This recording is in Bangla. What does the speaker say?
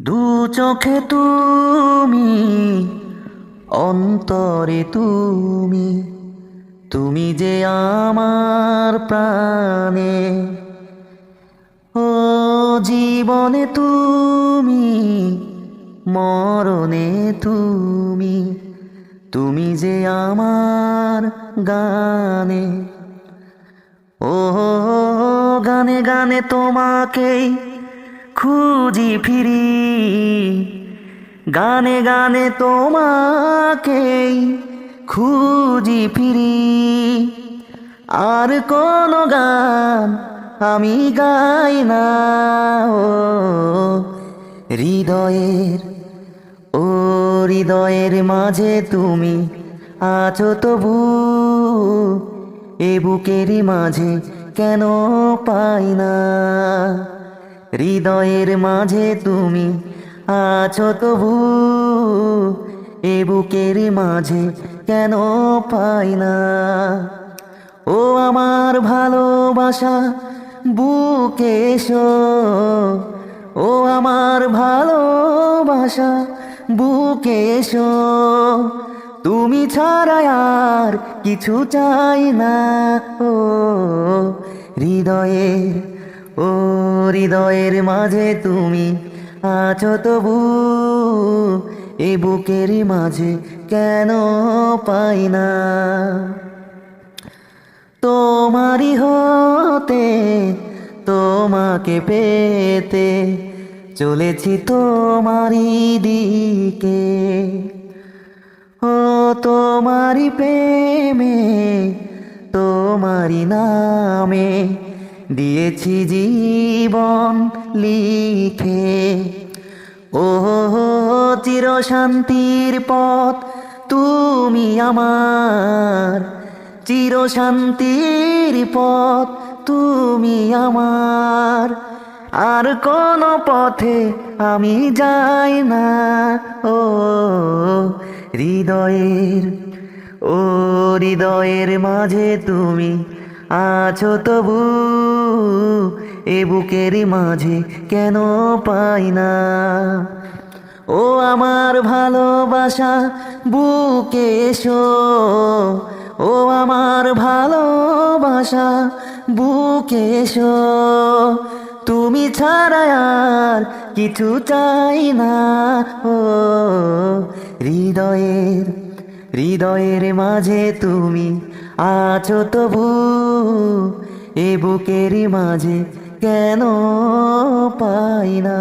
দু চোখে তুমি, অন্তরে তুমি, তুমি যে আমার প্রাণে। ও জীবনে তুমি, মরণে তুমি, তুমি যে আমার গানে। ও গানে গানে তোমাকেই খুঁজি ফিরি, গানে গানে তোমাকেই খুঁজি ফিরি। আর কোনো গান আমি গাই না। ও হৃদয়ের, ও হৃদয়ের মাঝে তুমি আছো তবু, এ বুকেরই মাঝে কেন পাই না। হৃদয়ের মাঝে তুমি আছো তবু, এ বুকের মাঝে কেন পাই না। ও আমার ভালোবাসা বুকে এসো, ও আমার ভালোবাসা বুকে এসো। তুমি ছাড়া আর কিছু চাই না। ও হৃদয়ের, ও হৃদয়ের মাঝে তুমি আছো তবু, এ বুকের মাঝে কেন পাই না। তোমারই হতে তোমাকে পেতে চলেছি তোমারই দিকে। ও তোমারই প্রেমে, তোমারই নামে দিয়েছি জীবন লিখে। ও চির শান্তির পথ তুমি আমার, চির শান্তির পথ তুমি আমার। আর কোন পথে আমি যাই না। ও হৃদয়ের, ও হৃদয়ের মাঝে তুমি আছো তবু, এ বুকের মাঝে কেন পাই না। ও আমার ভালোবাসা বুকে এসো, ও আমার ভালোবাসা বুকে এসো। তুমি ছাড়া আর কিছু চাই না। ও হৃদয়ের, হৃদয়ের মাঝে তুমি আছো তবু, এ বুকের মাঝে কেন পাই না।